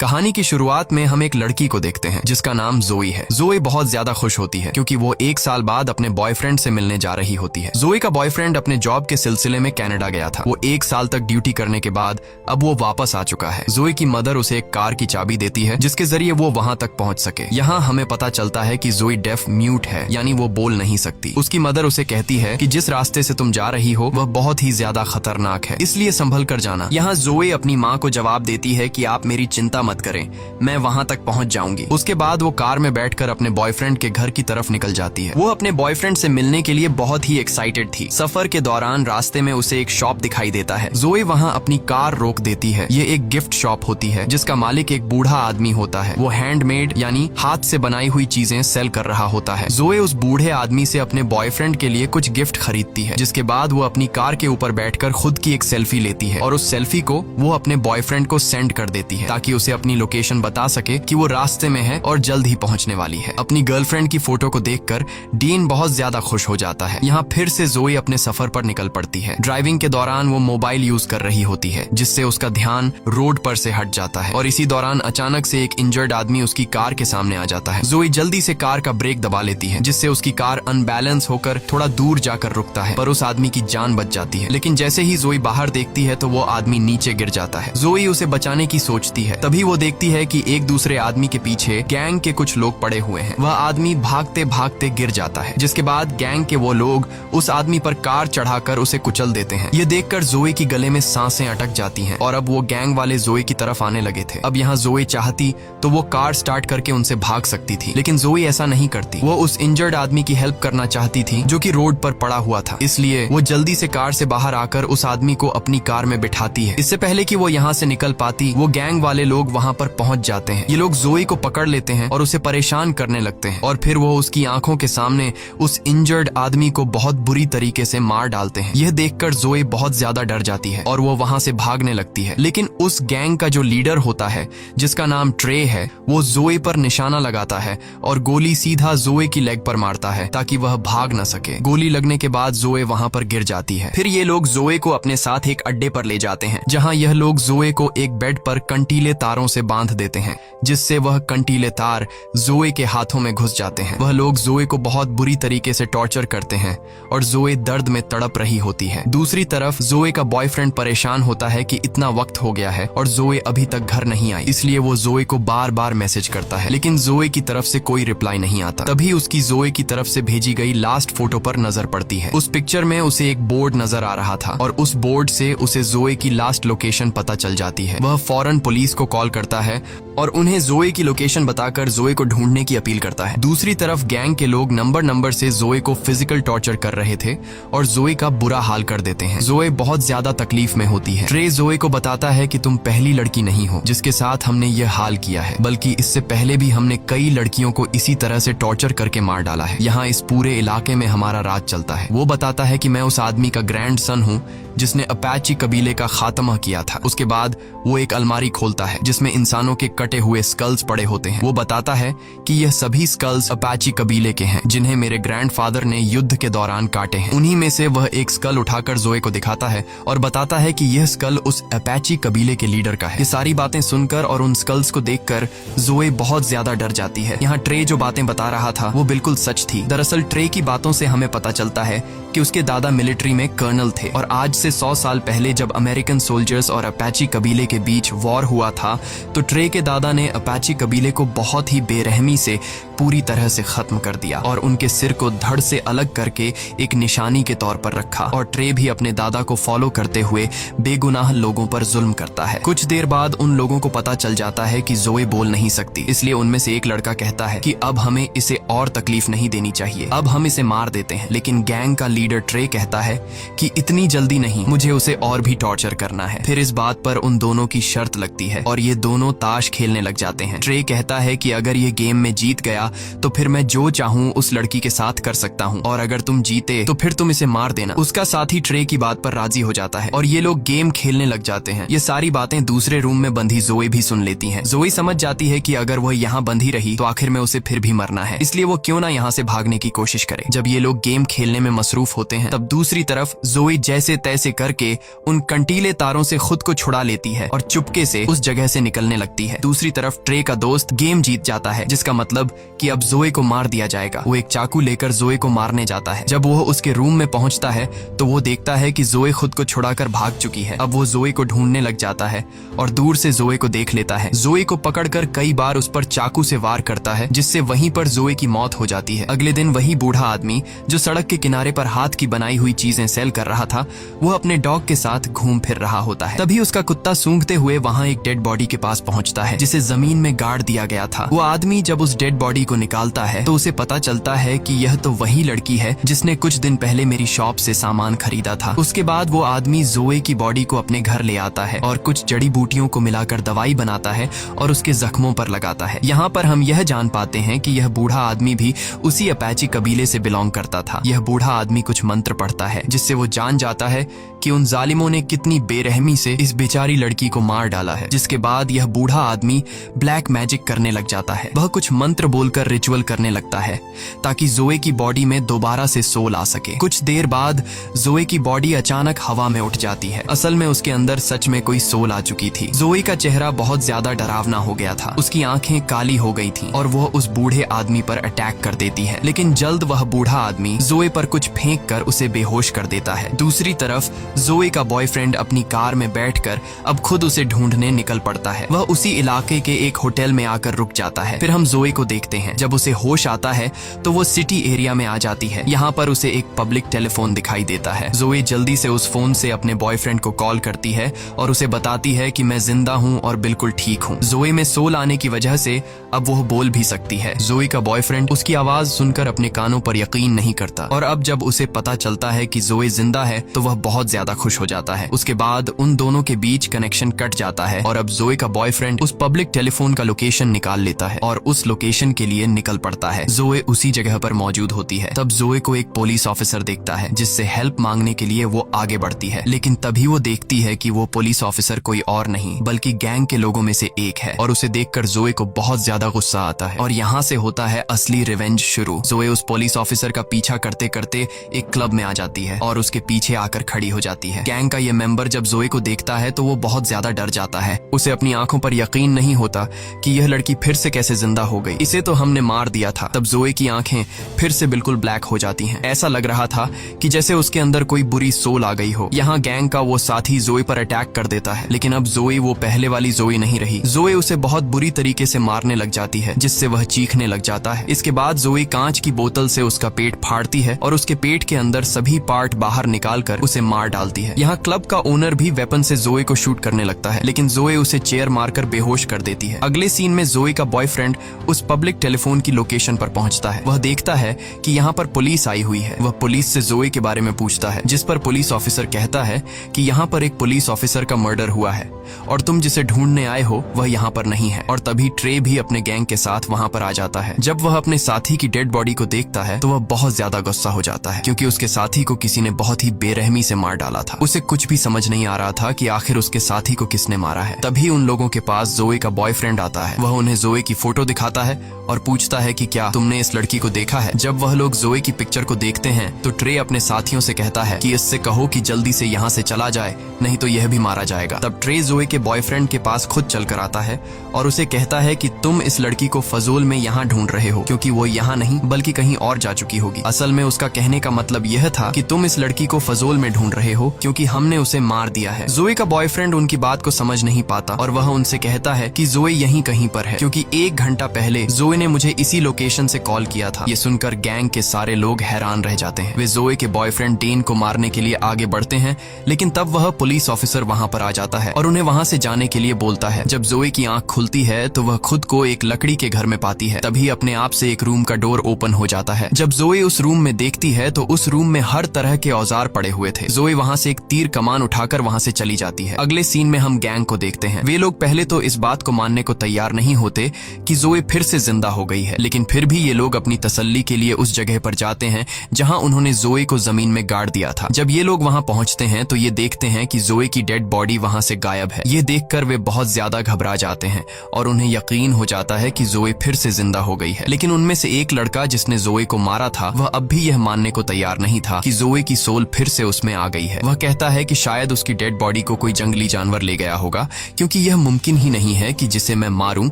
कहानी की शुरुआत में हम एक लड़की को देखते हैं जिसका नाम जोई है। जोई बहुत ज्यादा खुश होती है क्योंकि वो 1 साल बाद अपने बॉयफ्रेंड से मिलने जा रही होती है। जोई का बॉयफ्रेंड अपने जॉब के सिलसिले में कनाडा गया था। वो 1 साल तक ड्यूटी करने के बाद अब वो वापस आ चुका है। जोई की मदर उसे एक कार की चाबी देती है जिसके जरिए वो वहाँ तक पहुँच सके। यहाँ हमें पता चलता है कि जोई डेफ म्यूट है, यानी वो बोल नहीं सकती। उसकी मदर उसे कहती है कि जिस रास्ते से तुम जा रही हो वह बहुत ही ज्यादा खतरनाक है, इसलिए संभल कर जाना। यहाँ जोई अपनी माँ को जवाब देती है कि आप मेरी चिंता मत करें, मैं वहाँ तक पहुँच जाऊंगी। उसके बाद वो कार में बैठकर अपने बॉयफ्रेंड के घर की तरफ निकल जाती है। वो अपने बॉयफ्रेंड से मिलने के लिए बहुत ही एक्साइटेड थी। सफर के दौरान रास्ते में उसे एक शॉप दिखाई देता है। जोई वहाँ अपनी कार रोक देती है। ये एक गिफ्ट शॉप होती है जिसका मालिक एक बूढ़ा आदमी होता है। वो हैंडमेड यानी हाथ से बनाई हुई चीजें सेल कर रहा होता है। जोई उस बूढ़े आदमी से अपने बॉयफ्रेंड के लिए कुछ गिफ्ट खरीदती है, जिसके बाद वो अपनी कार के ऊपर बैठकर खुद की एक सेल्फी लेती है और उस सेल्फी को वो अपने बॉयफ्रेंड को सेंड कर देती है ताकि उसे अपनी लोकेशन बता सके कि वो रास्ते में है और जल्द ही पहुंचने वाली है। अपनी गर्लफ्रेंड की फोटो को देखकर डीन बहुत ज्यादा खुश हो जाता है। यहाँ फिर से जोई अपने सफर पर निकल पड़ती है। ड्राइविंग के दौरान वो मोबाइल यूज कर रही होती है जिससे उसका ध्यान रोड पर से हट जाता है और इसी दौरान अचानक से एक इंजर्ड आदमी उसकी कार के सामने आ जाता है। जोई जल्दी से कार का ब्रेक दबा लेती है जिससे उसकी कार अनबैलेंस होकर थोड़ा दूर जाकर रुकता है, पर उस आदमी की जान बच जाती है। लेकिन जैसे ही जोई बाहर देखती है तो वो आदमी नीचे गिर जाता है। जोई उसे बचाने की सोचती है, तभी वो देखती है कि एक दूसरे आदमी के पीछे गैंग के कुछ लोग पड़े हुए हैं। वह आदमी भागते भागते गिर जाता है, जिसके बाद गैंग के वो लोग उस आदमी पर कार चढ़ाकर उसे कुचल देते हैं। ये देखकर जोई की गले में सांसें अटक जाती हैं और अब वो गैंग वाले जोई की तरफ आने लगे थे। अब यहाँ जोई चाहती तो वो कार स्टार्ट करके उनसे भाग सकती थी, लेकिन जोई ऐसा नहीं करती। वो उस इंजर्ड आदमी की हेल्प करना चाहती थी जो कि रोड पर पड़ा हुआ था, इसलिए वो जल्दी से कार से बाहर आकर उस आदमी को अपनी कार में बिठाती है। इससे पहले कि वो यहाँ से निकल पाती, वो गैंग वाले लोग वहाँ पर पहुँच जाते हैं। ये लोग जोई को पकड़ लेते हैं और उसे परेशान करने लगते हैं और फिर वो उसकी आंखों के सामने उस इंजर्ड आदमी को बहुत बुरी तरीके से मार डालते हैं। यह देखकर जोई बहुत ज्यादा डर जाती है और वो वहाँ से भागने लगती है। लेकिन उस गैंग का जो लीडर होता है जिसका नाम ट्रे है, वो जोई पर निशाना लगाता है और गोली सीधा जोई की लेग पर मारता है ताकि वह भाग न सके। गोली लगने के बाद जोई वहाँ पर गिर जाती है। फिर ये लोग जोई को अपने साथ एक अड्डे पर ले जाते हैं जहाँ यह लोग जोई को एक बेड पर कंटीले तारों से बांध देते हैं, जिससे वह कंटीले तार जोई के हाथों में घुस जाते हैं। वह लोग जोई को बहुत बुरी तरीके से टॉर्चर करते हैं और जोई दर्द में तड़प रही होती है। दूसरी तरफ जोई का बॉयफ्रेंड परेशान होता है कि इतना वक्त हो गया है और जोई अभी तक घर नहीं आई, इसलिए वो जोई को बार बार मैसेज करता है, लेकिन जोई की तरफ से कोई रिप्लाई नहीं आता। तभी उसकी जोई की तरफ से भेजी गई लास्ट फोटो पर नजर पड़ती है। उस पिक्चर में उसे एक बोर्ड नजर आ रहा था और उस बोर्ड से उसे जोई की लास्ट लोकेशन पता चल जाती है। वह फौरन पुलिस को कॉल करता है और उन्हें जोई की लोकेशन बताकर जोई को ढूंढने की अपील करता है। दूसरी तरफ गैंग के लोग नंबर से जोई को फिजिकल टॉर्चर कर रहे थे और जोई का बुरा हाल कर देते हैं। जोई बहुत ज्यादा तकलीफ में होती है। ट्रे जोई को बताता है कि तुम पहली लड़की नहीं हो जिसके साथ हमने ये हाल किया है, बल्कि इससे पहले भी हमने कई लड़कियों को इसी तरह से टॉर्चर करके मार डाला है। यहाँ इस पूरे इलाके में हमारा राज चलता है। वो बताता है कि मैं उस आदमी का ग्रैंडसन हूँ जिसने अपाची कबीले का खात्मा किया था। उसके बाद वो एक अलमारी खोलता है जिसमें इंसानों के कटे हुए स्कल्स पड़े होते हैं। वो बताता है कि यह सभी स्कल्स अपाची कबीले के हैं जिन्हें मेरे ग्रैंडफादर ने युद्ध के दौरान काटे हैं। उन्हीं में से वह एक स्कल उठाकर जोई को दिखाता है और बताता है कि यह स्कल उस अपाची कबीले के लीडर का है। ये सारी बातें सुनकर और उन स्कल्स को देखकर जोई बहुत ज्यादा डर जाती है। यहाँ ट्रे जो बातें बता रहा था वो बिल्कुल सच थी। दरअसल ट्रे की बातों से हमें पता चलता है कि उसके दादा मिलिट्री में कर्नल थे और आज से 100 साल पहले जब अमेरिकन सोल्जर्स और अपाची कबीले के बीच वॉर हुआ था तो ट्रे के दादा ने अपाची कबीले को बहुत ही बेरहमी से पूरी तरह से खत्म कर दिया और उनके सिर को धड़ से अलग करके एक निशानी के तौर पर रखा। और ट्रे भी अपने दादा को फॉलो करते हुए बेगुनाह लोगों पर जुल्म करता है। कुछ देर बाद उन लोगों को पता चल जाता है कि जोई बोल नहीं सकती, इसलिए उनमें से एक लड़का कहता है कि अब हमें इसे और तकलीफ नहीं देनी चाहिए, अब हम इसे मार देते हैं। लेकिन गैंग का लीडर ट्रे कहता है कि इतनी जल्दी नहीं, मुझे उसे और भी टॉर्चर करना है। फिर इस बात पर उन दोनों की शर्त लगती है और ये दोनों ताश खेलने लग जाते हैं। ट्रे कहता है कि अगर ये गेम में जीत गया गया तो फिर मैं जो चाहूँ उस लड़की के साथ कर सकता हूँ, और अगर तुम जीते तो फिर तुम इसे मार देना। उसका साथी ट्रे की बात पर राजी हो जाता है और ये लोग गेम खेलने लग जाते हैं। ये सारी बातें दूसरे रूम में बंधी जोए भी सुन लेती हैं। जोए समझ जाती है कि अगर वह यहाँ बंधी रही तो आखिर में उसे फिर भी मरना है, इसलिए वो क्यों ना यहाँ से भागने की कोशिश करे। जब ये लोग गेम खेलने में मसरूफ होते हैं तब दूसरी तरफ जोए जैसे तैसे करके उन कंटीले तारों से खुद को छुड़ा लेती है और चुपके से उस जगह से निकलने लगती है। दूसरी तरफ ट्रे का दोस्त गेम जीत जाता है, जिसका मतलब कि अब जोए को मार दिया जाएगा। वो एक चाकू लेकर जोए को मारने जाता है। जब वो उसके रूम में पहुंचता है तो वो देखता है कि जोए खुद को छुड़ाकर भाग चुकी है। अब वो जोए को ढूंढने लग जाता है और दूर से जोए को देख लेता है। जोए को पकड़कर कई बार उस पर चाकू से वार करता है, जिससे वहीं पर जोए की मौत हो जाती है। अगले दिन वही बूढ़ा आदमी जो सड़क के किनारे पर हाथ की बनाई हुई चीजें सेल कर रहा था, वो अपने डॉग के साथ घूम फिर रहा होता है। तभी उसका कुत्ता सूंघते हुए वहाँ एक डेड बॉडी के पास पहुँचता है, जिसे जमीन में गाड़ दिया गया था। वो आदमी जब उस डेड बॉडी को निकालता है तो उसे पता चलता है कि यह तो वही लड़की है जिसने कुछ दिन पहले मेरी शॉप से सामान खरीदा था। उसके बाद वो आदमी जोए की बॉडी को अपने घर ले आता है और कुछ जड़ी बूटियों को मिलाकर दवाई बनाता है और उसके जख्मों पर लगाता है। यहाँ पर हम यह जान पाते हैं कि यह बूढ़ा आदमी भी उसी अपाची कबीले से बिलोंग करता था। यह बूढ़ा आदमी कुछ मंत्र पढ़ता है, जिससे वो जान जाता है कि उन जालिमों ने कितनी बेरहमी से इस बेचारी लड़की को मार डाला है। जिसके बाद यह बूढ़ा आदमी ब्लैक मैजिक करने लग जाता है। वह कुछ मंत्र बोलकर रिचुअल करने लगता है ताकि जोए की बॉडी में दोबारा से सोल आ सके। कुछ देर बाद जोए की बॉडी अचानक हवा में उठ जाती है। असल में उसके अंदर सच में कोई सोल आ चुकी थी। जोए का चेहरा बहुत ज्यादा डरावना हो गया था। उसकी आंखें काली हो गई थीं और वह उस बूढ़े आदमी पर अटैक कर देती है, लेकिन जल्द वह बूढ़ा आदमी जोए पर कुछ फेंक कर उसे बेहोश कर देता है। दूसरी तरफ जोए का बॉयफ्रेंड अपनी कार में बैठकर अब खुद उसे ढूंढने निकल पड़ता है। वह उसी इलाके के एक होटल में आकर रुक जाता है। फिर हम जोए को देखते हैं। जब उसे होश आता है तो वो सिटी एरिया में आ जाती है। यहाँ पर उसे एक पब्लिक टेलीफोन दिखाई देता है। जोए जल्दी से उस फोन से अपने बॉयफ्रेंड को कॉल करती है और उसे बताती है कि मैं जिंदा हूँ और बिल्कुल ठीक हूँ। जोए में सोल आने की वजह से अब वो बोल भी सकती है। जोए का बॉयफ्रेंड उसकी आवाज सुनकर अपने कानों पर यकीन नहीं करता और अब जब उसे पता चलता है कि जोए जिंदा है तो वह बहुत ज्यादा खुश हो जाता है। उसके बाद उन दोनों के बीच कनेक्शन कट जाता है और अब जोए का बॉयफ्रेंड उस पब्लिक टेलीफोन का लोकेशन निकाल लेता है और उस लोकेशन के लिए निकल पड़ता है। जोए उसी जगह पर मौजूद होती है। तब जोए को एक पुलिस ऑफिसर देखता है, जिससे हेल्प मांगने के लिए वो आगे बढ़ती है, लेकिन तभी वो देखती है कि वो पुलिस ऑफिसर कोई और नहीं बल्कि गैंग के लोगों में से एक है और उसे देखकर जोए को बहुत ज्यादा गुस्सा आता है और यहाँ से होता है असली रिवेंज शुरू। जोए उस पुलिस ऑफिसर का पीछा करते करते एक क्लब में आ जाती है और उसके पीछे आकर खड़ी हो जाती है। गैंग का ये मेंबर जब जोए को देखता है तो वो बहुत ज्यादा डर जाता है। उसे अपनी आंखों पर यकीन नहीं होता कि यह लड़की फिर से कैसे जिंदा हो गई। इसे तो हमने मार दिया था। तब जोए की आंखें फिर से बिल्कुल ब्लैक हो जाती हैं। ऐसा लग रहा था कि जैसे उसके अंदर कोई बुरी सोल आ गई हो। यहाँ गैंग का वो साथी जोए पर अटैक कर देता है, लेकिन अब जोए वो पहले वाली जोए नहीं रही। जोए उसे बहुत बुरी तरीके से मारने लग जाती है, जिससे वह चीखने लग जाता है। इसके बाद जोए कांच की बोतल से उसका पेट फाड़ती है और उसके पेट के अंदर सभी पार्ट बाहर निकालकर उसे मार डालती है। यहाँ क्लब का ओनर भी वेपन से जोए को शूट करने लगता है, लेकिन जोए उसे चेयर मारकर बेहोश कर देती है। अगले सीन में जोए का बॉयफ्रेंड उस पब्लिक टेलीफोन की लोकेशन पर पहुंचता है। वह देखता है कि यहाँ पर पुलिस आई हुई है। वह पुलिस से जोए के बारे में पूछता है, जिस पर पुलिस ऑफिसर कहता है कि यहाँ पर एक पुलिस ऑफिसर का मर्डर हुआ है और तुम जिसे ढूंढने आए हो वह यहाँ पर नहीं है। और तभी ट्रे भी अपने गैंग के साथ वहाँ पर आ जाता है। जब वह अपने साथी की डेड बॉडी को देखता है तो वह बहुत ज्यादा गुस्सा हो जाता है, क्योंकि उसके साथी को किसी ने बहुत ही बेरहमी से मार डाला था। उसे कुछ भी समझ नहीं आ रहा था कि आखिर उसके साथी को किसने मारा है। तभी उन लोगों के पास जोए का बॉयफ्रेंड आता है। वह उन्हें जोए की फोटो दिखाता है और पूछता है कि क्या तुमने इस लड़की को देखा है। जब वह लोग जोए की पिक्चर को देखते हैं तो ट्रे अपने साथियों से कहता है कि इससे कहो कि जल्दी से यहाँ से चला जाए, नहीं तो यह भी मारा जाएगा। तब ट्रे जोए के बॉयफ्रेंड के पास खुद चल कर आता है और उसे कहता है कि तुम इस लड़की को फजूल में यहाँ ढूंढ रहे हो, क्योंकि वो यहाँ नहीं बल्कि कहीं और जा चुकी होगी। असल में उसका कहने का मतलब यह था कि तुम इस लड़की को फजूल में ढूंढ रहे हो क्योंकि हमने उसे मार दिया है। जोए का बॉयफ्रेंड उनकी बात को समझ नहीं पाता और वह उनसे कहता है कि जोए यहीं कहीं पर है, क्योंकि 1 घंटा पहले जोए ने मुझे इसी लोकेशन से कॉल किया था। ये सुनकर गैंग के सारे लोग हैरान रह जाते हैं। वे जोए के बॉयफ्रेंड डेन को मारने के लिए आगे बढ़ते हैं, लेकिन तब वह पुलिस ऑफिसर वहां पर आ जाता है और उन्हें वहां से जाने के लिए बोलता है। जब जोए की आंख खुलती है तो वह खुद को एक लकड़ी के घर में पाती है। तभी अपने आप से एक रूम का डोर ओपन हो जाता है। जब जोए उस रूम में देखती है तो उस रूम में हर तरह के औजार पड़े हुए थे। जोए वहां से एक तीर कमान उठाकर वहां से चली जाती है। अगले सीन में हम गैंग को देखते हैं। वे लोग पहले तो इस बात को मानने को तैयार नहीं होते कि जोए फिर से जिंदा हो हो गई है। लेकिन फिर भी ये लोग अपनी तसल्ली के लिए उस जगह पर जाते हैं जहां उन्होंने जोए को जमीन में गाड़ दिया था। जब ये लोग वहां पहुंचते हैं तो ये देखते हैं कि जोए की डेड बॉडी वहां से गायब है। ये देखकर वे बहुत ज्यादा घबरा जाते हैं और उन्हें यकीन हो जाता है कि जोए फिर से जिंदा हो गई है। लेकिन उनमें से एक लड़का जिसने जोए को मारा था वह अब भी यह मानने को तैयार नहीं था कि जोए की सोल फिर से उसमें आ गई है। वह कहता है कि शायद उसकी डेड बॉडी को कोई जंगली जानवर ले गया होगा, क्योंकि यह मुमकिन ही नहीं है कि जिसे मैं मारूं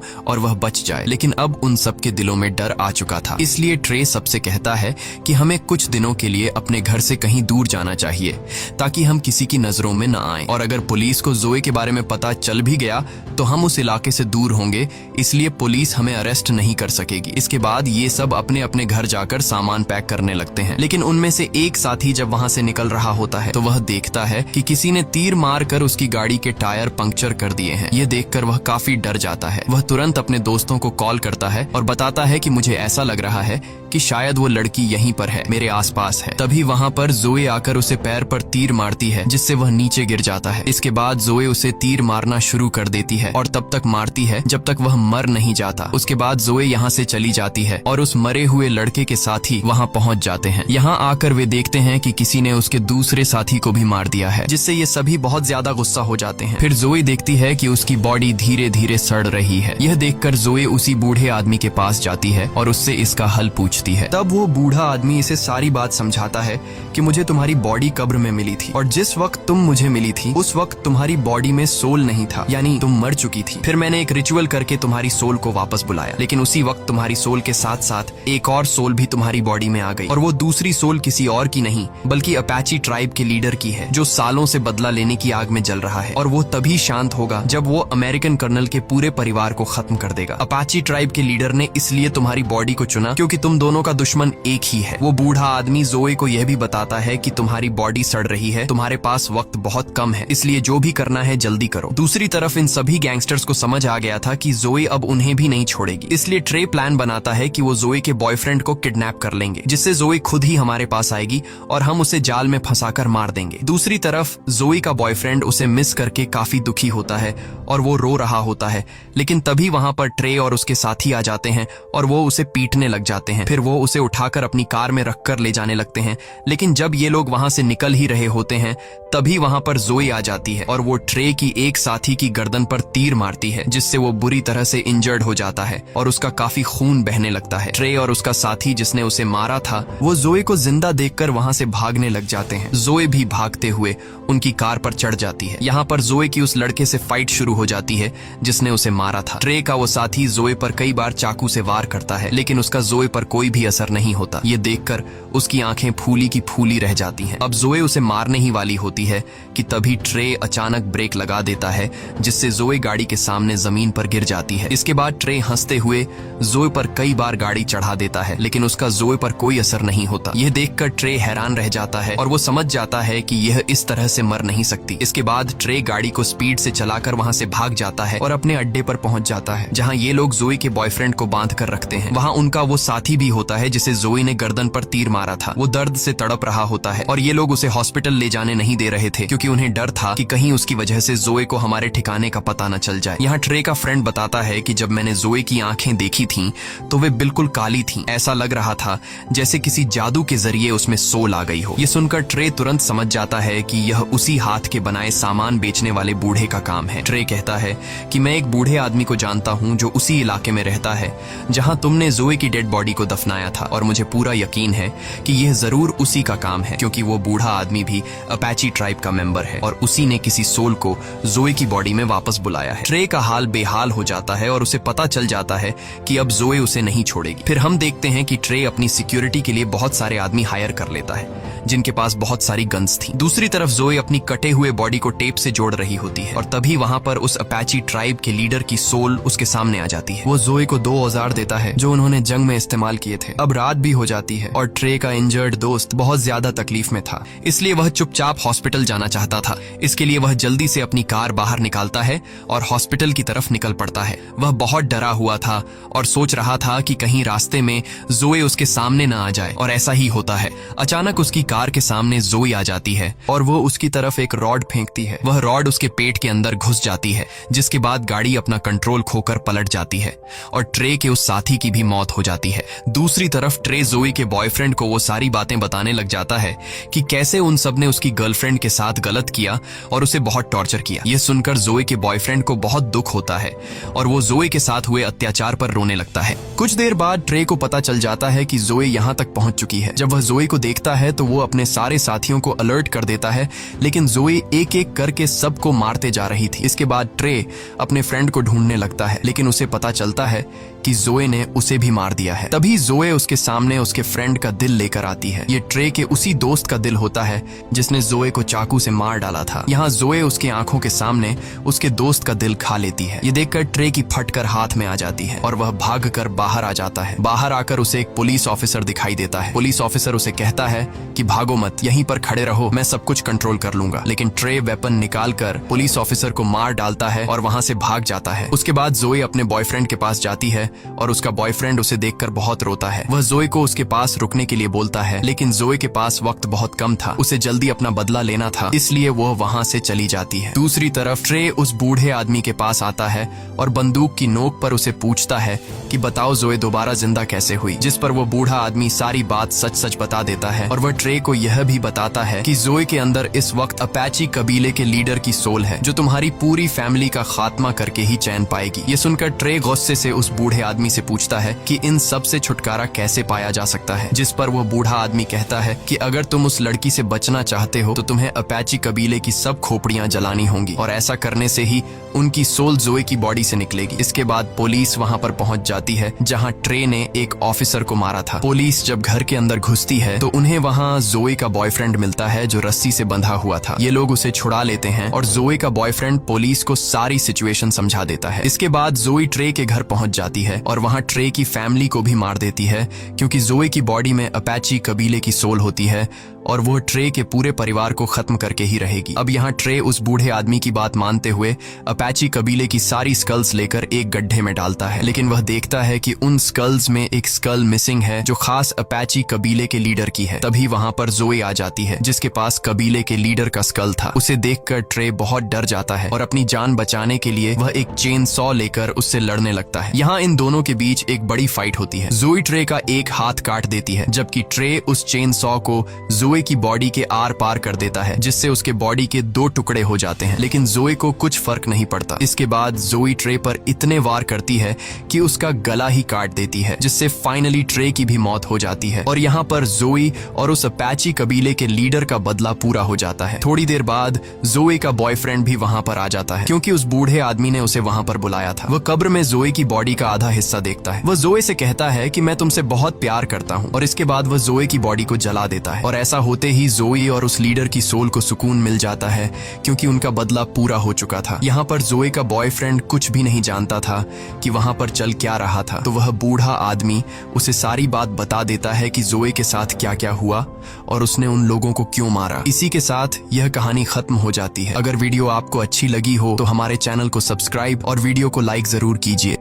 और वह बच जाए। लेकिन अब उन सबके दिलों में डर आ चुका था। इसलिए ट्रे सबसे कहता है कि हमें कुछ दिनों के लिए अपने घर से कहीं दूर जाना चाहिए ताकि हम किसी की नजरों में न आएं। और अगर पुलिस को जोए के बारे में पता चल भी गया तो हम उस इलाके से दूर होंगे, इसलिए पुलिस हमें अरेस्ट नहीं कर सकेगी। इसके बाद ये सब अपने अपने घर जाकर सामान पैक करने लगते हैं। लेकिन उनमें से एक साथी जब वहां से निकल रहा होता है तो वह देखता है कि किसी ने तीर मारकर उसकी गाड़ी के टायर पंक्चर कर दिए हैं। ये देखकर वह काफी डर जाता है। वह तुरंत अपने दोस्तों को कॉल करता है और बताता है कि मुझे ऐसा लग रहा है कि शायद वो लड़की यहीं पर है, मेरे आसपास है। तभी वहां पर जोए आकर उसे पैर पर तीर मारती है जिससे वह नीचे गिर जाता है। इसके बाद जोए उसे तीर मारना शुरू कर देती है और तब तक मारती है जब तक वह मर नहीं जाता। उसके बाद जोए यहाँ से चली जाती है और उस मरे हुए लड़के के साथी वहाँ पहुँच जाते हैं। यहाँ आकर वे देखते हैं कि किसी ने उसके दूसरे साथी को भी मार दिया है, जिससे ये सभी बहुत ज्यादा गुस्सा हो जाते हैं। फिर जोए देखती है कि उसकी बॉडी धीरे धीरे सड़ रही है। यह देखकर जोए उसी बूढ़े आदमी के पास जाती है और उससे इसका हल पूछती है। तब वो बूढ़ा आदमी इसे सारी बात समझाता है कि मुझे तुम्हारी बॉडी कब्र में मिली थी और जिस वक्त तुम मुझे मिली थी उस वक्त तुम्हारी बॉडी में सोल नहीं था, यानी तुम मर चुकी थी। फिर मैंने एक रिचुअल करके तुम्हारी सोल को वापस बुलाया, लेकिन उसी वक्त तुम्हारी सोल के साथ साथ एक और सोल भी तुम्हारी बॉडी में आ गई और वो दूसरी सोल किसी और की नहीं बल्कि अपाची ट्राइब के लीडर की है, जो सालों से बदला लेने की आग में जल रहा है। और वो तभी शांत होगा जब वो अमेरिकन कर्नल के पूरे परिवार को खत्म कर देगा। अपाची ट्राइब के लीडर ने इसलिए तुम्हारी बॉडी को चुना क्योंकि तुम दोनों का दुश्मन एक ही है। वो बूढ़ा आदमी जोए को यह भी बताता है कि तुम्हारी बॉडी सड़ रही है, तुम्हारे पास वक्त बहुत कम है, इसलिए जो भी करना है जल्दी करो। दूसरी तरफ इन सभी गैंगस्टर्स को समझ आ गया था कि जोए अब उन्हें भी नहीं छोड़ेगी, इसलिए ट्रे प्लान बनाता है कि वो जोए के बॉयफ्रेंड को किडनैप कर लेंगे, जिससे जोए खुद ही हमारे पास आएगी और हम उसे जाल में फंसाकर मार देंगे। दूसरी तरफ जोए का बॉयफ्रेंड उसे मिस करके काफी दुखी होता है और वो रो रहा होता है। लेकिन तभी वहां पर ट्रे और उसके साथी आ जाते हैं और वो उसे पीटने लग जाते हैं। फिर वो उसे उठाकर अपनी कार में रखकर ले जाने लगते हैं। लेकिन जब ये लोग वहां से निकल ही रहे होते हैं तभी वहां पर जोए आ जाती है और वो ट्रे की एक साथी की गर्दन पर तीर मारती है, जिससे वो बुरी तरह से इंजर्ड हो जाता है और उसका काफी खून बहने लगता है। ट्रे और उसका साथी जिसने उसे मारा था वो जोए को जिंदा देखकर वहां से भागने लग जाते हैं। जोए भी भागते हुए उनकी कार पर चढ़ जाती है। यहाँ पर जोए की उस लड़के से फाइट शुरू हो जाती है जिसने उसे मारा था। ट्रे का वो साथी जोए पर कई बार चाकू से वार करता है, लेकिन उसका जोए पर कोई भी असर नहीं होता। ये देखकर उसकी आंखें फूली की फूली रह जाती हैं। अब जोए उसे मारने ही वाली होती है कि तभी ट्रे अचानक ब्रेक लगा देता है, जिससे जोए गाड़ी के सामने जमीन पर गिर जाती है। इसके बाद ट्रे हंसते हुए जोए पर कई बार गाड़ी चढ़ा देता है, लेकिन उसका जोए पर कोई असर नहीं होता। यह देखकर ट्रे हैरान रह जाता है और वो समझ जाता है कि यह इस तरह से मर नहीं सकती। इसके बाद ट्रे गाड़ी को स्पीड से चलाकर वहां से भाग जाता है और अपने अड्डे पर पहुंच जाता है, जहां ये लोग जोए के बॉयफ्रेंड को बांध कर रखते हैं। वहां उनका वो साथी भी होता है जिसे जोए ने गर्दन पर तीर मारा था। वो दर्द से तड़प रहा होता है और ये लोग उसे हॉस्पिटल ले जाने नहीं दे रहे थे क्योंकि उन्हें डर था कि कहीं उसकी वजह से जोए को हमारे ठिकाने का पता न चल जाए। यहाँ ट्रे का फ्रेंड बताता है कि जब मैंने जोए की आंखें देखी थीं तो वे बिल्कुल काली थीं। ऐसा लग रहा था जैसे किसी जादू के जरिए उसमें सोल आ गई हो। ये सुनकर ट्रे तुरंत समझ जाता है कि यह उसी हाथ के बनाए सामान बेचने वाले बूढ़े का काम है। ट्रे कहता है कि मैं एक बूढ़े आदमी को जानता हूँ जो उसी इलाके में रहता है जहाँ तुमने जोए की डेड बॉडी को दफनाया था, और मुझे पूरा यकीन है कि यह जरूर उसी का काम है क्योंकि वो बूढ़ा आदमी भी अपाची ट्राइब का मेंबर है और उसी ने किसी सोल को जोए की बॉडी में वापस बुलाया है। ट्रे का हाल बेहाल हो जाता है और उसे पता चल जाता है कि अब जोए उसे नहीं छोड़ेगी। फिर हम देखते हैं कि ट्रे अपनी सिक्योरिटी के लिए बहुत सारे आदमी हायर कर लेता है जिनके पास बहुत सारी गन्स थी। दूसरी तरफ जोए अपनी कटे हुए बॉडी को टेप से जोड़ रही होती है और तभी वहां पर उस अपाची ट्राइब के लीडर की सोल उसके सामने आ जाती है। वो जोए को 2 औजार देता है जो उन्होंने जंग में इस्तेमाल किए थे। अब रात भी हो जाती है और ट्रे का इंजर्ड दोस्त बहुत ज्यादा तकलीफ में था, इसलिए वह चुपचाप हॉस्पिटल जाना चाहता था। इसके लिए वह जल्दी से अपनी कार बाहर निकालता है और हॉस्पिटल की तरफ निकल पड़ता है। वह बहुत डरा हुआ था और सोच रहा था कि कहीं रास्ते में जोए उसके सामने न आ जाए, और ऐसा ही होता है। अचानक उसकी कार के सामने जोई आ जाती है और वो उसकी तरफ एक रॉड फेंकती है। वह रॉड उसके पेट के अंदर घुस जाती है, जिसके बाद गाड़ी अपना कंट्रोल खोकर पलट जाती है और ट्रे के उस साथी की भी मौत हो जाती है। दूसरी तरफ ट्रे जोई के बॉयफ्रेंड को वो सारी बातें बताने लग जाता है कि कैसे उन सब ने उसकी गर्लफ्रेंड के साथ गलत किया और उसे बहुत टॉर्चर किया। ये सुनकर जोई के बॉयफ्रेंड को बहुत दुख होता है और वो जोई के साथ हुए अत्याचार पर रोने लगता है। कुछ देर बाद ट्रे को पता चल जाता है कि जोई यहाँ तक पहुंच चुकी है। जब वह जोई को देखता है तो वो अपने सारे साथियों को अलर्ट कर देता है, लेकिन जोई एक एक करके सबको मारते जा रही थी। इसके बाद ट्रे अपने फ्रेंड को ढूंढने लगता है, लेकिन उसे पता चलता है कि जोए ने उसे भी मार दिया है। तभी जोए उसके सामने उसके फ्रेंड का दिल लेकर आती है। ये ट्रे के उसी दोस्त का दिल होता है जिसने जोए को चाकू से मार डाला था। यहाँ जोए उसके आंखों के सामने उसके दोस्त का दिल खा लेती है। ये देखकर ट्रे की फटकर हाथ में आ जाती है और वह भागकर बाहर आ जाता है। बाहर आकर उसे एक पुलिस ऑफिसर दिखाई देता है। पुलिस ऑफिसर उसे कहता है कि भागो मत, यहीं पर खड़े रहो, मैं सब कुछ कंट्रोल कर लूंगा। लेकिन ट्रे वेपन निकालकर पुलिस ऑफिसर को मार डालता है और वहां से भाग जाता है। उसके बाद जोए अपने बॉयफ्रेंड के पास जाती है और उसका बॉयफ्रेंड उसे देखकर बहुत रोता है। वह जोए को उसके पास रुकने के लिए बोलता है, लेकिन जोए के पास वक्त बहुत कम था, उसे जल्दी अपना बदला लेना था, इसलिए वह वहां से चली जाती है। दूसरी तरफ ट्रे उस बूढ़े आदमी के पास आता है और बंदूक की नोक पर उसे पूछता है कि बताओ जोए दोबारा जिंदा कैसे हुई, जिस पर वो बूढ़ा आदमी सारी बात सच सच बता देता है और वह ट्रे को यह भी बताता है कि जोए के अंदर इस वक्त अपाची कबीले के लीडर की सोल है, जो तुम्हारी पूरी फैमिली का खात्मा करके ही चैन पाएगी। ये सुनकर ट्रे गुस्से से उस बूढ़े आदमी से पूछता है कि इन सब से छुटकारा कैसे पाया जा सकता है, जिस पर वो बूढ़ा आदमी कहता है कि अगर तुम उस लड़की से बचना चाहते हो तो तुम्हें अपाची कबीले की सब खोपड़ियां जलानी होंगी और ऐसा करने से ही उनकी सोल जोए की बॉडी से निकलेगी। इसके बाद पुलिस वहां पर पहुंच जाती है जहां ट्रे ने एक ऑफिसर को मारा था। पुलिस जब घर के अंदर घुसती है तो उन्हें वहां जोए का बॉयफ्रेंड मिलता है जो रस्सी से बंधा हुआ था। ये लोग उसे छुड़ा लेते हैं और जोए का बॉयफ्रेंड पुलिस को सारी सिचुएशन समझा देता है। इसके बाद जोई ट्रे के घर पहुंच जाती है और वहां ट्रे की फैमिली को भी मार देती है, क्योंकि जोए की बॉडी में अपाची कबीले की सोल होती है और वो ट्रे के पूरे परिवार को खत्म करके ही रहेगी। अब यहाँ ट्रे उस बूढ़े आदमी की बात मानते हुए अपाची कबीले की सारी स्कल्स लेकर एक गड्ढे में डालता है, लेकिन वह देखता है कि उन स्कल्स में एक स्कल मिसिंग है जो खास अपाची कबीले के लीडर की है। तभी वहां पर जोए आ जाती है जिसके पास कबीले के लीडर का स्कल था। उसे देखकर ट्रे बहुत डर जाता है और अपनी जान बचाने के लिए वह एक चेन सॉ लेकर उससे लड़ने लगता है। यहाँ इन दोनों के बीच एक बड़ी फाइट होती है। जोई ट्रे का एक हाथ काट देती है, जबकि ट्रे उस चेन सॉ को जोए की बॉडी के आर पार कर देता है, जिससे उसके बॉडी के 2 टुकड़े हो जाते हैं, लेकिन जोए को कुछ फर्क नहीं पड़ता। इसके बाद जोई ट्रे पर इतने वार करती है कि उसका गला ही काट देती है, जिससे फाइनली ट्रे की भी मौत हो जाती है और यहाँ पर जोई और उस अपाची कबीले के लीडर का बदला पूरा हो जाता है। थोड़ी देर बाद जोए का बॉयफ्रेंड भी वहां पर आ जाता है, क्योंकि उस बूढ़े आदमी ने उसे वहां पर बुलाया था। वह कब्र में जोए की बॉडी का आधा हिस्सा देखता है। वह जोए से कहता है कि मैं तुमसे बहुत प्यार करता हूँ और इसके बाद वह जोए की बॉडी को जला देता है और ऐसा होते ही जोई और उस लीडर की सोल को सुकून मिल जाता है, क्योंकि उनका बदला पूरा हो चुका था। यहाँ पर जोए का बॉयफ्रेंड कुछ भी नहीं जानता था कि वहां पर चल क्या रहा था, तो वह बूढ़ा आदमी उसे सारी बात बता देता है कि जोए के साथ क्या क्या हुआ और उसने उन लोगों को क्यों मारा। इसी के साथ यह कहानी खत्म हो जाती है। अगर वीडियो आपको अच्छी लगी हो तो हमारे चैनल को सब्सक्राइब और वीडियो को लाइक जरूर कीजिए।